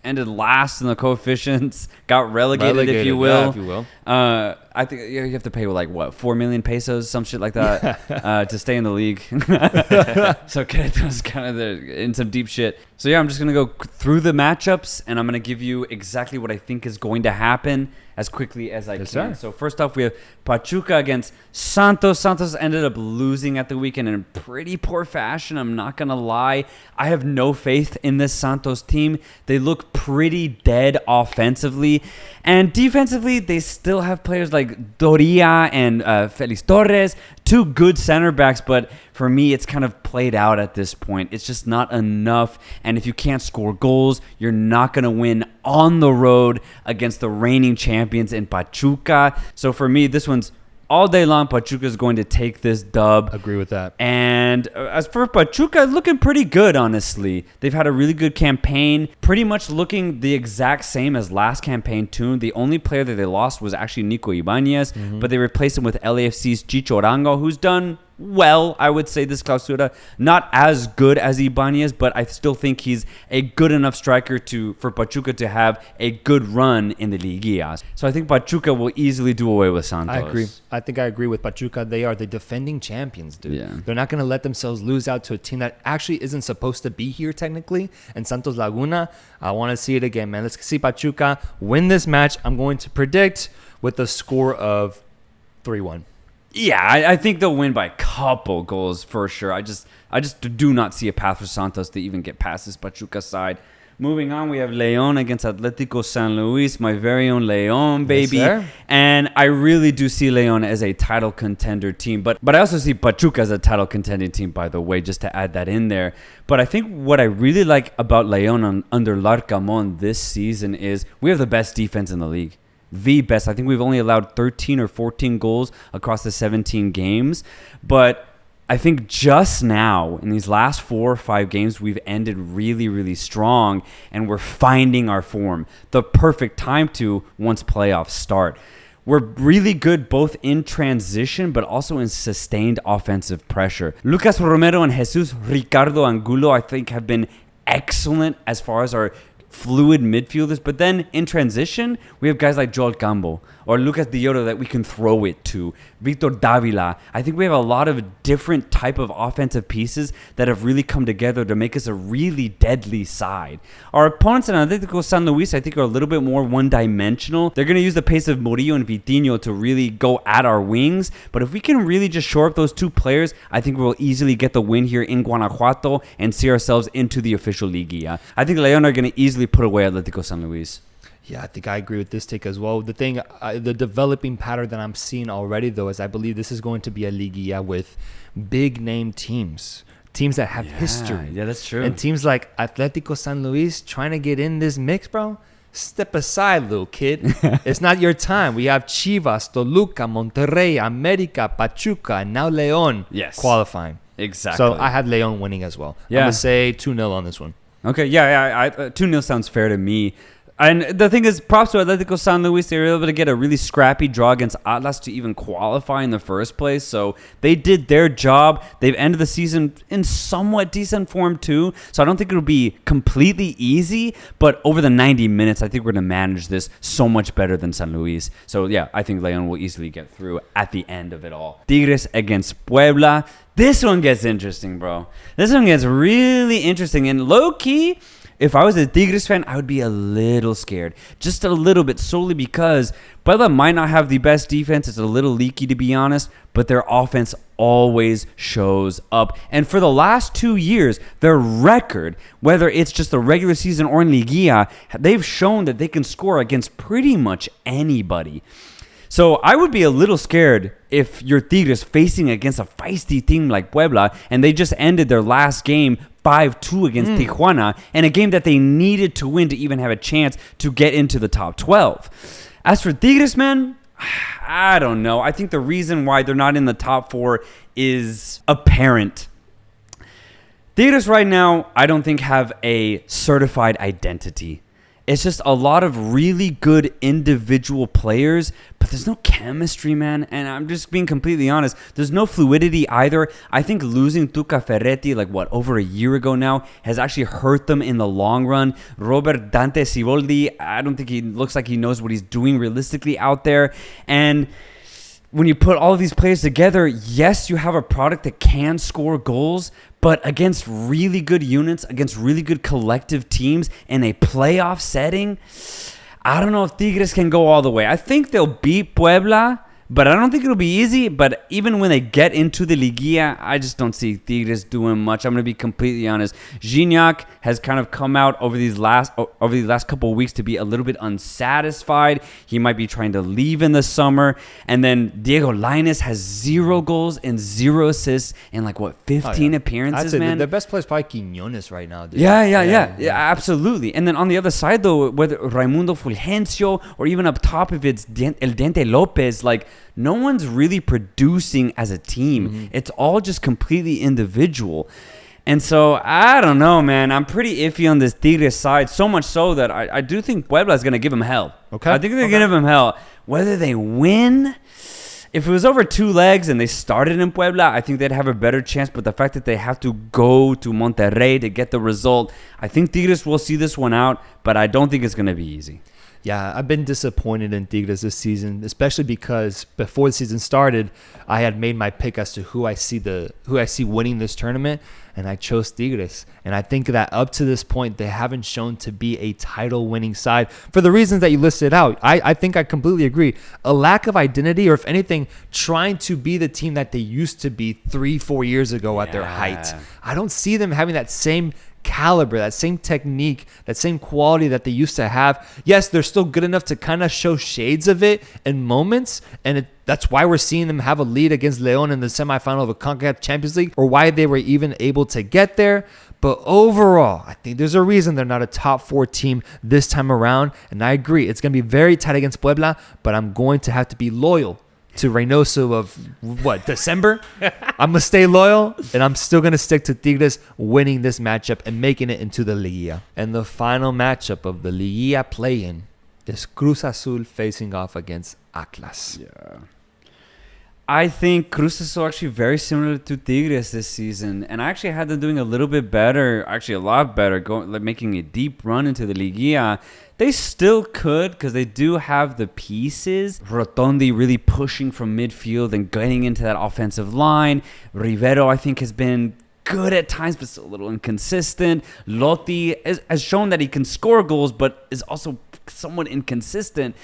ended last in the coefficients, got relegated if you will. Yeah, if you will. I think you have to pay like what, 4 million pesos, some shit like that, to stay in the league. So Querétaro's kind of in some deep shit. So yeah, I'm just gonna go through the matchups and I'm gonna give you exactly what I think is going to happen as quickly as I can. Sir. So first off, we have Pachuca against Santos. Santos ended up losing at the weekend in pretty poor fashion. I'm not going to lie. I have no faith in this Santos team. They look pretty dead offensively. And defensively, they still have players like Doria and Felix Torres, 2 good center backs. But for me, it's kind of played out at this point. It's just not enough. And if you can't score goals, you're not going to win on the road against the reigning champions in Pachuca. So for me, this one's all day long. Pachuca is going to take this dub. Agree with that. And as for Pachuca, looking pretty good, honestly. They've had a really good campaign, pretty much looking the exact same as last campaign too. The only player that they lost was actually Nico Ibanez, but they replaced him with LAFC's Chicho Arango, who's done well, I would say, this clausura. Not as good as Ibanez, but I still think he's a good enough striker for Pachuca to have a good run in the Liguilla. So I think Pachuca will easily do away with Santos. I agree. I think I agree with Pachuca. They are the defending champions, dude. Yeah. They're not going to let themselves lose out to a team that actually isn't supposed to be here technically. And Santos Laguna, I want to see it again, man. Let's see Pachuca win this match. I'm going to predict with a score of 3-1. Yeah, I think they'll win by a couple goals for sure. I just do not see a path for Santos to even get past this Pachuca side. Moving on, we have León against Atlético San Luis, my very own León, baby. Yes, sir. And I really do see León as a title contender team. But I also see Pachuca as a title contending team, by the way, just to add that in there. But I think what I really like about León under Larcamón this season is we have the best defense in the league. The best. I think we've only allowed 13 or 14 goals across the 17 games. But I think just now, in these last 4 or 5 games, we've ended really, really strong. And we're finding our form. The perfect time to once playoffs start. We're really good both in transition, but also in sustained offensive pressure. Lucas Romero and Jesus Ricardo Angulo, I think, have been excellent as far as our fluid midfielders, but then in transition we have guys like Joel Cambo or Lucas Dioro that we can throw it to, Victor Davila. I think we have a lot of different type of offensive pieces that have really come together to make us a really deadly side. Our opponents in Atlético San Luis, I think, are a little bit more one-dimensional. They're going to use the pace of Murillo and Vitinho to really go at our wings, but if we can really just shore up those 2 players, I think we'll easily get the win here in Guanajuato and see ourselves into the official Liguilla. I think León are going to easily put away Atlético San Luis. Yeah, I think I agree with this take as well. The developing pattern that I'm seeing already, though, is I believe this is going to be a Liguilla with big-name teams that have history. Yeah, that's true. And teams like Atlético San Luis trying to get in this mix, bro. Step aside, little kid. It's not your time. We have Chivas, Toluca, Monterrey, America, Pachuca, and now León qualifying. Exactly. So I had León winning as well. Yeah. I'm going to say 2-0 on this one. Okay, yeah, 2-0 sounds fair to me. And the thing is, props to Atletico San Luis. They were able to get a really scrappy draw against Atlas to even qualify in the first place. So they did their job. They've ended the season in somewhat decent form too. So I don't think it'll be completely easy. But over the 90 minutes, I think we're going to manage this so much better than San Luis. So yeah, I think León will easily get through at the end of it all. Tigres against Puebla. This one gets interesting, bro. This one gets really interesting. And low-key, if I was a Tigres fan, I would be a little scared. Just a little bit, solely because Puebla might not have the best defense. It's a little leaky, to be honest, but their offense always shows up. And for the last 2 years, their record, whether it's just the regular season or in Liguilla, they've shown that they can score against pretty much anybody. So I would be a little scared if you're Tigres facing against a feisty team like Puebla, and they just ended their last game 5-2 against Tijuana, and a game that they needed to win to even have a chance to get into the top 12. As for Tigres, man, I don't know. I think the reason why they're not in the top 4 is apparent. Tigres right now, I don't think have a certified identity. It's just a lot of really good individual players, but there's no chemistry, man. And I'm just being completely honest. There's no fluidity either. I think losing Tuca Ferretti, over a year ago now, has actually hurt them in the long run. Robert Dante Siboldi, I don't think he looks like he knows what he's doing realistically out there. And when you put all of these players together, yes, you have a product that can score goals, but against really good units, against really good collective teams in a playoff setting, I don't know if Tigres can go all the way. I think they'll beat Puebla, but I don't think it'll be easy. But even when they get into the Liguilla, I just don't see Tigres doing much. I'm going to be completely honest. Gignac has kind of come out over these last couple of weeks to be a little bit unsatisfied. He might be trying to leave in the summer. And then Diego Lainez has 0 goals and 0 assists in 15 appearances, man. The best player is probably Quiñones right now, dude. Yeah, absolutely. And then on the other side, though, whether Raimundo Fulgencio or even up top, if it's El Diente Lopez, no one's really producing as a team. Mm-hmm. It's all just completely individual. And so, I don't know, man. I'm pretty iffy on this Tigres side, so much so that I do think Puebla is going to give them hell. Okay. I think they're going to give them hell. Whether they win, if it was over 2 legs and they started in Puebla, I think they'd have a better chance. But the fact that they have to go to Monterrey to get the result, I think Tigres will see this one out, but I don't think it's going to be easy. Yeah, I've been disappointed in Tigres this season, especially because before the season started, I had made my pick as to who I see winning this tournament, and I chose Tigres. And I think that up to this point, they haven't shown to be a title-winning side for the reasons that you listed out. I think I completely agree. A lack of identity, or if anything, trying to be the team that they used to be 3-4 years ago at their height. I don't see them having that same caliber, that same technique, that same quality that they used to have. Yes, they're still good enough to kind of show shades of it in moments, and that's why we're seeing them have a lead against León in the semifinal of the CONCACAF Champions League, or why they were even able to get there. But overall, I think there's a reason they're not a top 4 team this time around, and I agree, it's going to be very tight against Puebla, but I'm going to have to be loyal to Reynoso of December. I'm gonna stay loyal, and I'm still gonna stick to Tigres winning this matchup and making it into the Liguilla. And the final matchup of the Liguilla play-in is Cruz Azul facing off against Atlas. Yeah, I think Cruz Azul actually very similar to Tigres this season, and I actually had them doing a little bit better, actually a lot better, making a deep run into the Liguilla. They still could, because they do have the pieces. Rotondi really pushing from midfield and getting into that offensive line. Rivero, I think, has been good at times, but still a little inconsistent. Lotti has shown that he can score goals, but is also somewhat inconsistent.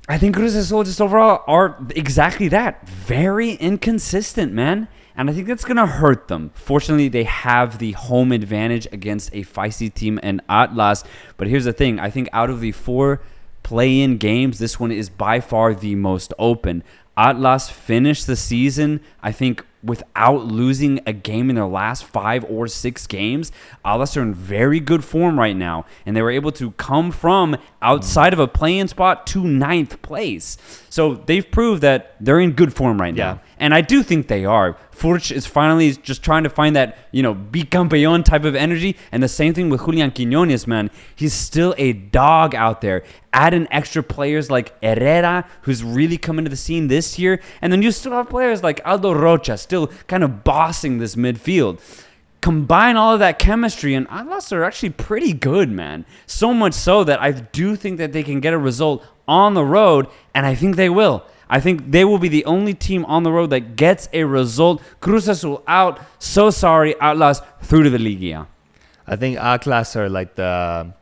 I think Cruz Azul just overall are exactly that. Very inconsistent, man. And I think that's going to hurt them. Fortunately, they have the home advantage against a feisty team in Atlas. But here's the thing. I think out of the 4 play-in games, this one is by far the most open. Atlas finished the season, I think, without losing a game in their last 5 or 6 games. Atlas are in very good form right now, and they were able to come from outside of a play-in spot to 9th place. So they've proved that they're in good form right now. And I do think they are. Furch is finally just trying to find that, bicampeón type of energy. And the same thing with Julian Quiñones, man. He's still a dog out there. Add in extra players like Herrera, who's really come into the scene this year. And then you still have players like Aldo Rocha still kind of bossing this midfield. Combine all of that chemistry, and Atlas are actually pretty good, man. So much so that I do think that they can get a result on the road, and I think they will. I think they will be the only team on the road that gets a result. Cruz Azul out. So sorry, Atlas through to the Liguilla. I think Atlas are like the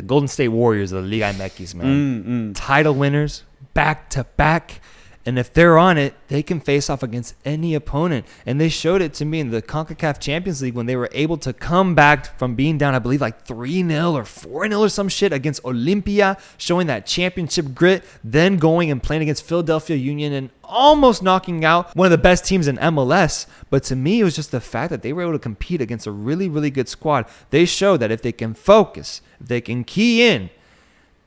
Golden State Warriors of the Liga MX, man. Title winners, back to back. And if they're on it, they can face off against any opponent. And they showed it to me in the CONCACAF Champions League when they were able to come back from being down, I believe, like 3-0 or 4-0 or some shit against Olimpia, showing that championship grit, then going and playing against Philadelphia Union and almost knocking out one of the best teams in MLS. But to me, it was just the fact that they were able to compete against a really, really good squad. They showed that if they can focus, if they can key in,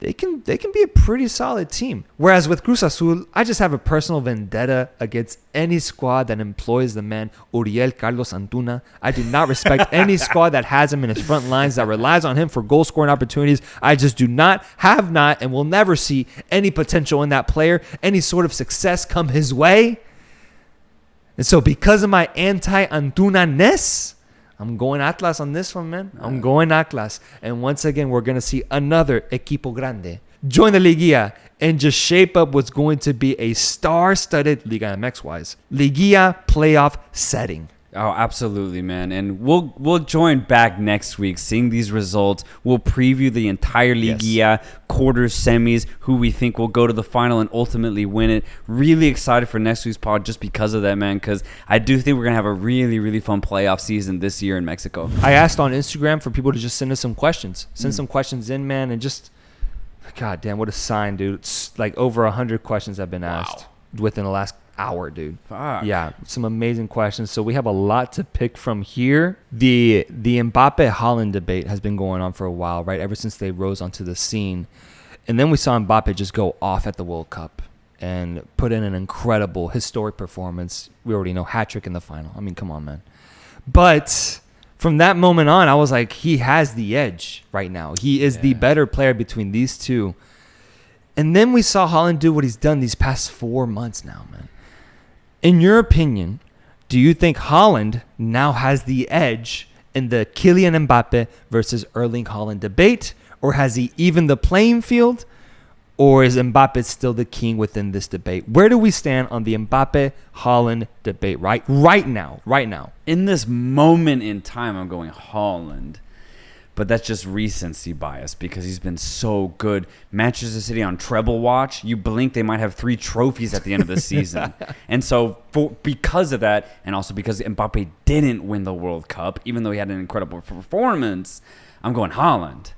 they can be a pretty solid team. Whereas with Cruz Azul, I just have a personal vendetta against any squad that employs the man Uriel Carlos Antuna. I do not respect any squad that has him in his front lines, that relies on him for goal scoring opportunities. I just do not, have not, and will never see any potential in that player, any sort of success come his way. And so because of my anti-Antuna-ness, I'm going Atlas on this one, man. I'm going Atlas. And once again, we're going to see another equipo grande join the Liguilla and just shape up what's going to be a star-studded Liga MX-wise Liguilla playoff setting. Oh, absolutely, man. And we'll join back next week seeing these results. We'll preview the entire Liguilla, quarters, semis, who we think will go to the final and ultimately win it. Really excited for next week's pod just because of that, man, because I do think we're going to have a really, really fun playoff season this year in Mexico. I asked on Instagram for people to just send us some questions. Send some questions in, man, and just, God damn, what a sign, dude. It's like over 100 questions have been asked within the last hour, dude. Fuck. Yeah, some amazing questions. So we have a lot to pick from here. The Mbappe Haaland debate has been going on for a while, right? Ever since they rose onto the scene. And then we saw Mbappe just go off at the World Cup and put in an incredible, historic performance. We already know, hat-trick in the final. I mean, come on, man. But from that moment on, I was like, he has the edge right now. He is the better player between these two. And then we saw Haaland do what he's done these past 4 months now, man. In your opinion, do you think Haaland now has the edge in the Kylian Mbappe versus Erling Haaland debate? Or has he evened the playing field? Or is Mbappe still the king within this debate? Where do we stand on the Mbappe-Haaland debate right now? In this moment in time, I'm going Haaland. But that's just recency bias because he's been so good. Manchester City on treble watch. You blink, they might have 3 trophies at the end of the season. And so because of that, and also because Mbappe didn't win the World Cup, even though he had an incredible performance, I'm going Haaland.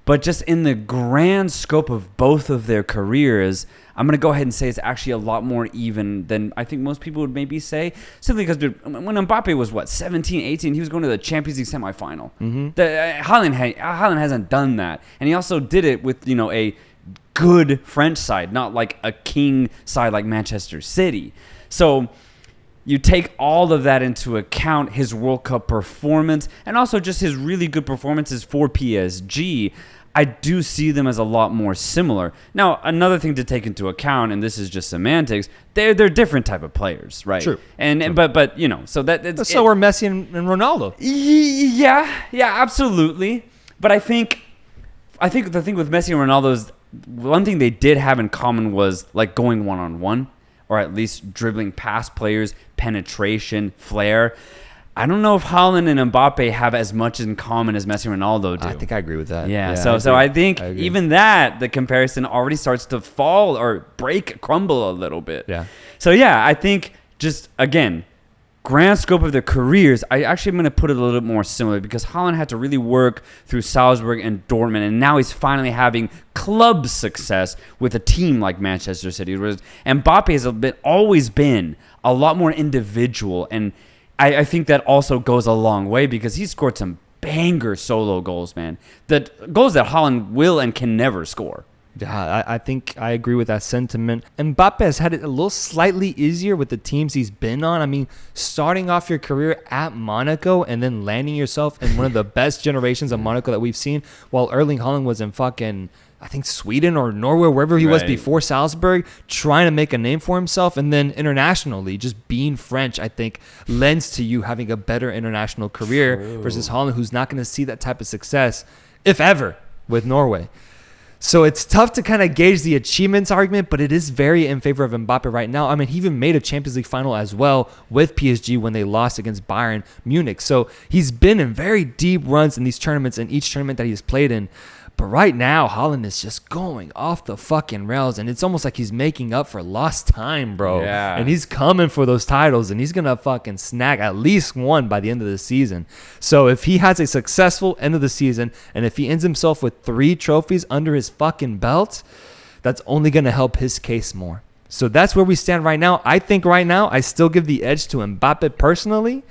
But just in the grand scope of both of their careers, I'm going to go ahead and say it's actually a lot more even than I think most people would maybe say. Simply because when Mbappe was, 17, 18, he was going to the Champions League semifinal. Haaland hasn't done that. And he also did it with, a good French side, not like a king side like Manchester City. So you take all of that into account, his World Cup performance, and also just his really good performances for PSG. I do see them as a lot more similar. Now, another thing to take into account, and this is just semantics, they're different type of players, right? True. But so that so are Messi and Ronaldo. Yeah, absolutely. But I think the thing with Messi and Ronaldo is one thing they did have in common was like going one-on-one, or at least dribbling past players, penetration, flair. I don't know if Haaland and Mbappe have as much in common as Messi and Ronaldo do. I think I agree with that. Yeah, so I think even that, the comparison already starts to fall or crumble a little bit. Yeah. So yeah, I think just, again, grand scope of their careers, I actually am going to put it a little bit more similar because Haaland had to really work through Salzburg and Dortmund, and now he's finally having club success with a team like Manchester City. Whereas Mbappe has always been a lot more individual, and I think that also goes a long way because he scored some banger solo goals, man. The goals that Haaland will and can never score. Yeah, I think I agree with that sentiment. Mbappe has had it a little slightly easier with the teams he's been on. I mean, starting off your career at Monaco and then landing yourself in one of the best generations of Monaco that we've seen, while Erling Haaland was in fucking, I think, Sweden or Norway, wherever he was before Salzburg, trying to make a name for himself. And then internationally, just being French, I think, lends to you having a better international career versus Haaland, who's not going to see that type of success, if ever, with Norway. So it's tough to kind of gauge the achievements argument, but it is very in favor of Mbappe right now. I mean, he even made a Champions League final as well with PSG when they lost against Bayern Munich. So he's been in very deep runs in these tournaments, in each tournament that he's played in. But right now, Haaland is just going off the fucking rails, and it's almost like he's making up for lost time, bro. Yeah. And he's coming for those titles, and he's going to fucking snag at least one by the end of the season. So if he has a successful end of the season, and if he ends himself with 3 trophies under his fucking belt, that's only going to help his case more. So that's where we stand right now. I think right now, I still give the edge to Mbappe personally.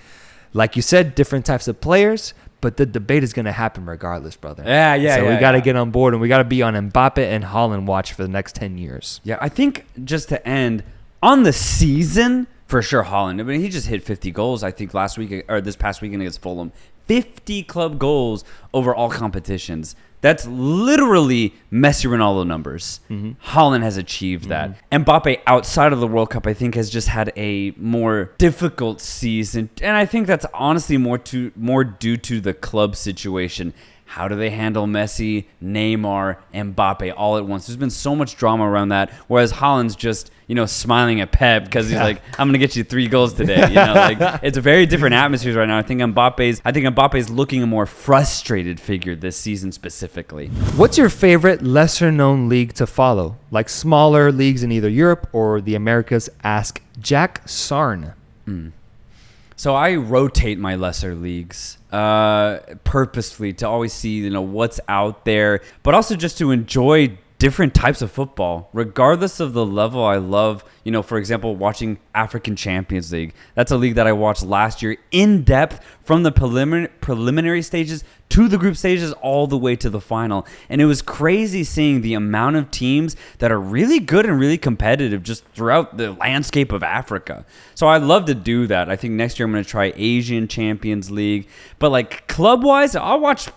Like you said, different types of players. But the debate is going to happen regardless, brother. So we got to get on board, and we got to be on Mbappe and Haaland watch for the next 10 years. Yeah, I think just to end on the season, for sure, Haaland. I mean, he just hit 50 goals, I think, this past weekend against Fulham. 50 club goals over all competitions. That's literally Messi Ronaldo numbers. Haaland has achieved that. Mbappe, outside of the World Cup, I think has just had a more difficult season. And I think that's honestly more due to the club situation. How do they handle Messi, Neymar, Mbappe all at once? There's been so much drama around that. Whereas Haaland's just, smiling at Pep because he's like, I'm going to get you 3 goals today. It's a very different atmosphere right now. I think Mbappe's looking a more frustrated figure this season specifically. What's your favorite lesser-known league to follow? Like smaller leagues in either Europe or the Americas? Ask Jack Sarn. So I rotate my lesser leagues purposefully to always see what's out there, but also just to enjoy different types of football, regardless of the level. I love, for example, watching African Champions League. That's a league that I watched last year in depth from the preliminary stages to the group stages all the way to the final. And it was crazy seeing the amount of teams that are really good and really competitive just throughout the landscape of Africa. So I'd love to do that. I think next year I'm going to try Asian Champions League. But like club-wise, I'll watch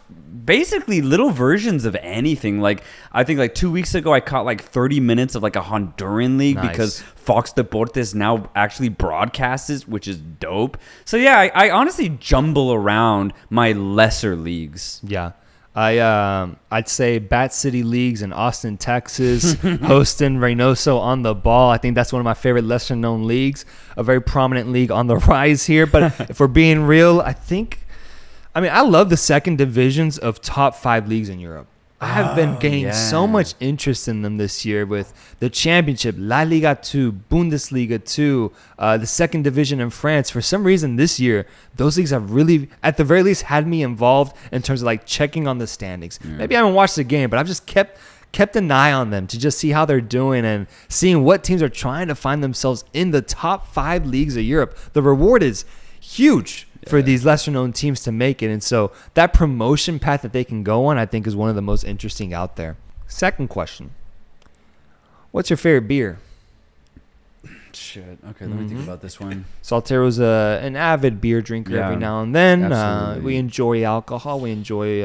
basically little versions of anything. Like I think like 2 weeks ago I caught like 30 minutes of like a Honduran league because Fox Deportes now actually broadcasts it, which is dope. So yeah, I honestly jumble around my lesser leagues. Yeah. I'd say Bat City Leagues in Austin, Texas, hosting Reynoso on the ball. I think that's one of my favorite lesser known leagues, a very prominent league on the rise here. But if we're being real, I love the second divisions of top 5 leagues in Europe. I have been gaining so much interest in them this year with the Championship, La Liga 2, Bundesliga 2, the second division in France. For some reason this year, those leagues have really, at the very least, had me involved in terms of like checking on the standings. Maybe I haven't watched the game, but I've just kept an eye on them to just see how they're doing and seeing what teams are trying to find themselves in the top 5 leagues of Europe. The reward is huge for these lesser-known teams to make it. And so that promotion path that they can go on, I think, is one of the most interesting out there. Second question. What's your favorite beer? Shit. Okay, let me think about this one. Soltero's an avid beer drinker every now and then. Absolutely. We enjoy alcohol. We enjoy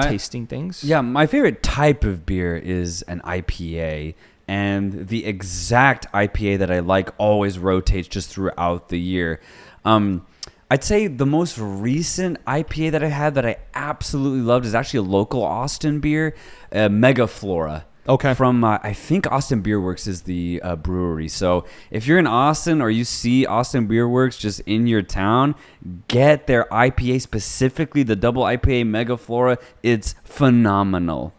tasting things. Yeah, my favorite type of beer is an IPA. And the exact IPA that I like always rotates just throughout the year. I'd say the most recent IPA that I had that I absolutely loved is actually a local Austin beer, Mega Flora. Okay. From, I think Austin Beer Works is the brewery. So if you're in Austin or you see Austin Beer Works just in your town, get their IPA, specifically the double IPA Mega Flora. It's phenomenal.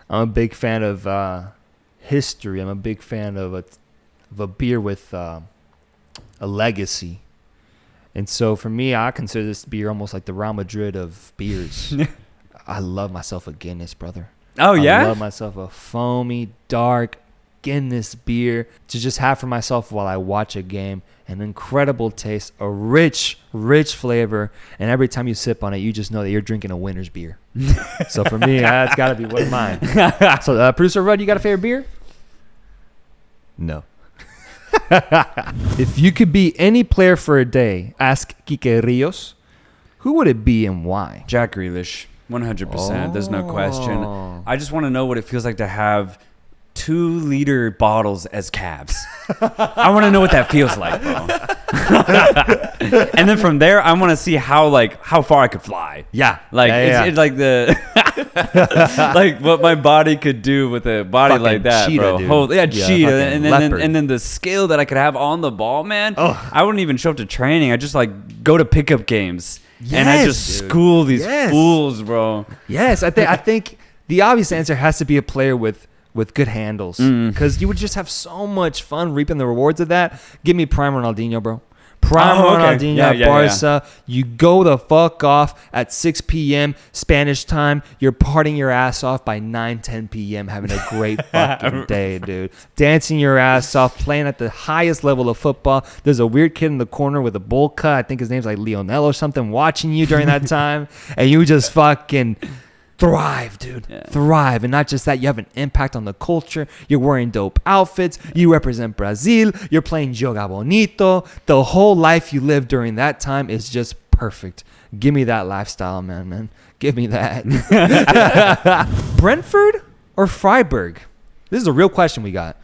I'm a big fan of history. I'm a big fan of a beer with a legacy. And so for me, I consider this beer almost like the Real Madrid of beers. I love myself a Guinness, brother. Oh, yeah? I love myself a foamy, dark, Guinness beer to just have for myself while I watch a game. An incredible taste, a rich, rich flavor, and every time you sip on it, you just know that you're drinking a winner's beer. So for me, that's got to be one of mine. So Producer Rudd, you got a favorite beer? No. If you could be any player for a day, ask Quique Rios, who would it be and why? Jack Grealish, 100%. There's no question. I just want to know what it feels like to have 2-liter bottles as calves. I want to know what that feels like, bro. And then from there, I want to see how far I could fly. Yeah, It's like the like what my body could do with a body Fucking like that, cheetah, bro. dude. Cheetah, fucking and leopard. then the skill that I could have on the ball, man. Oh. I wouldn't even show up to training. I just go to pickup games. And I just Yes, dude. school these Yes. fools, bro. Yes, I think the obvious answer has to be a player with good handles, because you would just have so much fun reaping the rewards of that. Give me prime Ronaldinho, bro. Prime Ronaldinho at Barca. You go the fuck off at 6 p.m. Spanish time. You're partying your ass off by 9, 10 p.m. having a great fucking day, dude. Dancing your ass off, playing at the highest level of football. There's a weird kid in the corner with a bowl cut. I think his name's like Lionel or something, watching you during that time. And you just fucking thrive, dude. Yeah. Thrive. And not just that, you have an impact on the culture. You're wearing dope outfits. You represent Brazil. You're playing Joga Bonito. The whole life you live during that time is just perfect. Give me that lifestyle, man. Give me that. Brentford or Freiburg? This is a real question we got.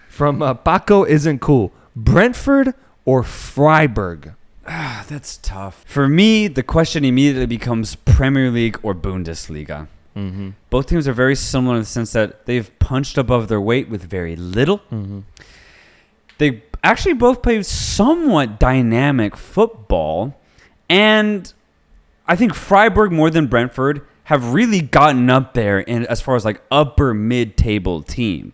From Paco Isn't Cool. Brentford or Freiburg? That's tough. For me, the question immediately becomes Premier League or Bundesliga. Mm-hmm. Both teams are very similar in the sense that they've punched above their weight with very little. Mm-hmm. They actually both play somewhat dynamic football. And I think Freiburg, more than Brentford, have really gotten up there in as far as upper mid-table team.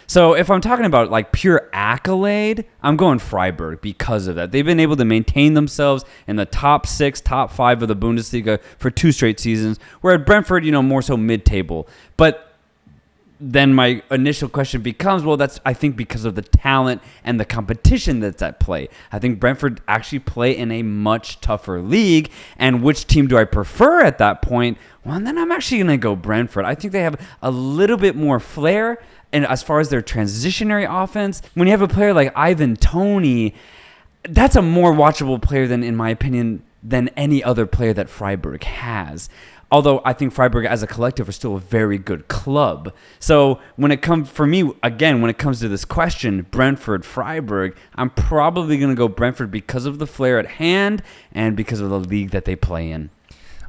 So if I'm talking about pure accolade, I'm going Freiburg because of that. They've been able to maintain themselves in the top 6, top 5 of the Bundesliga for 2 straight seasons, where at Brentford, more so mid-table. But then my initial question becomes, well, that's, I think, because of the talent and the competition that's at play. I think Brentford actually play in a much tougher league. And which team do I prefer at that point? Well, then I'm actually going to go Brentford. I think they have a little bit more flair. And as far as their transitionary offense, when you have a player like Ivan Toney, that's a more watchable player than, in my opinion, than any other player that Freiburg has. Although I think Freiburg as a collective are still a very good club. So when it comes, for me, again, when it comes to this question, Brentford, Freiburg, I'm probably going to go Brentford because of the flair at hand and because of the league that they play in.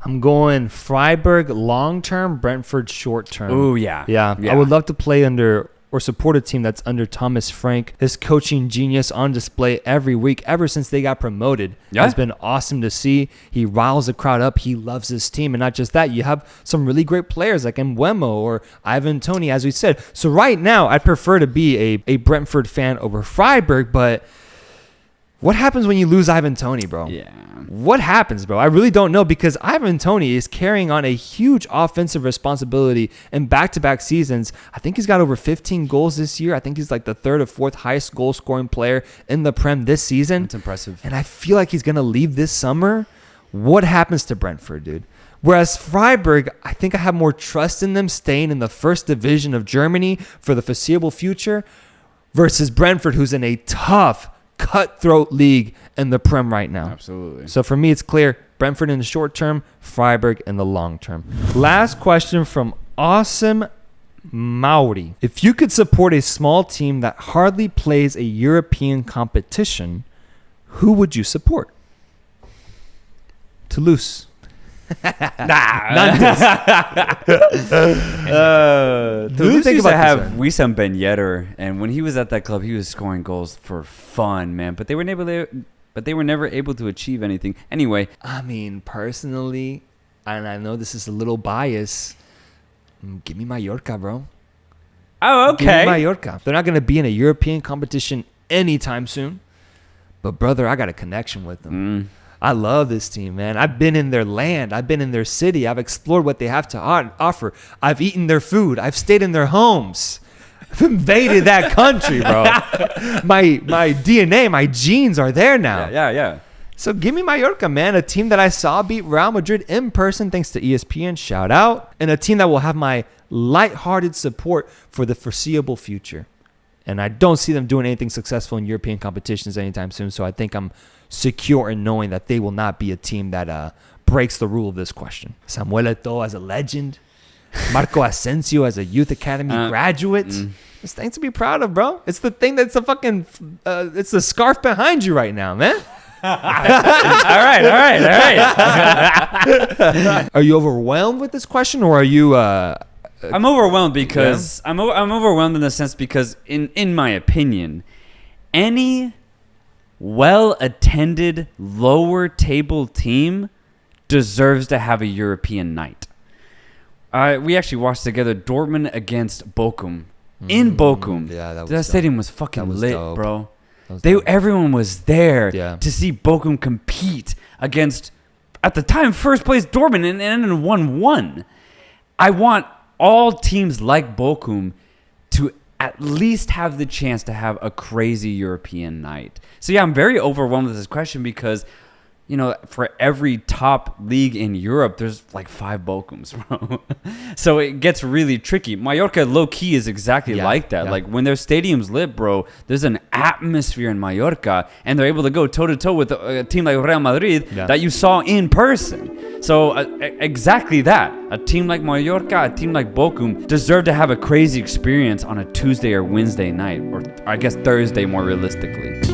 I'm going Freiburg long-term, Brentford short-term. Oh, yeah. Yeah. I would love to play under or support a team that's under Thomas Frank. His coaching genius on display every week ever since they got promoted has been awesome to see. He riles the crowd up. He loves his team. And not just that, you have some really great players like Mbeumo or Ivan Toney, as we said. So right now, I'd prefer to be a Brentford fan over Freiburg, but what happens when you lose Ivan Toney, bro? Yeah. What happens, bro? I really don't know, because Ivan Toney is carrying on a huge offensive responsibility in back-to-back seasons. I think he's got over 15 goals this year. I think he's like the 3rd or 4th highest goal-scoring player in the Prem this season. That's impressive. And I feel like he's going to leave this summer. What happens to Brentford, dude? Whereas Freiburg, I think I have more trust in them staying in the 1st division of Germany for the foreseeable future versus Brentford, who's in a tough, cutthroat league in the Prem right now. Absolutely. So for me, it's clear. Brentford in the short term, Freiburg in the long term. Last question from Awesome Mauri. If you could support a small team that hardly plays a European competition, who would you support? Toulouse. Toulouse used to have Wissam Ben Yedder, and when he was at that club, he was scoring goals for fun, man. But they were never able to achieve anything. Anyway, I mean, personally, and I know this is a little biased, give me Mallorca, bro. oh, Give me okay. Mallorca. They're not going to be in a European competition anytime soon. But, brother, I got a connection with them. I love this team, man. I've been in their land. I've been in their city. I've explored what they have to offer. I've eaten their food. I've stayed in their homes. I've invaded that country, bro. My DNA, my genes are there now. Yeah. So give me Mallorca, man. A team that I saw beat Real Madrid in person, thanks to ESPN. Shout out. And a team that will have my lighthearted support for the foreseeable future. And I don't see them doing anything successful in European competitions anytime soon. So I think I'm secure in knowing that they will not be a team that breaks the rule of this question. Samuel Eto'o as a legend. Marco Asensio as a youth academy graduate. It's thing to be proud of, bro. It's the thing that's it's the scarf behind you right now, man. all right. Are you overwhelmed with this question, or are you? I'm overwhelmed because I'm overwhelmed in the sense because in my opinion, any well-attended lower table team deserves to have a European night. We actually watched together Dortmund against Bochum in Bochum. Yeah, that stadium was fucking lit, dope. bro. Dope. Everyone was there Yeah. to see Bochum compete against, at the time, first place Dortmund and ended 1-1. I want all teams like Bochum to at least have the chance to have a crazy European night. So yeah, I'm very overwhelmed with this question because, you know, for every top league in Europe, there's like 5 Bochums, bro. So it gets really tricky. Mallorca, low-key, is exactly like that. Yeah. Like, when their stadium's lit, bro, there's an atmosphere in Mallorca, and they're able to go toe-to-toe with a team like Real Madrid that you saw in person. So exactly that. A team like Mallorca, a team like Bochum deserve to have a crazy experience on a Tuesday or Wednesday night, or I guess Thursday more realistically.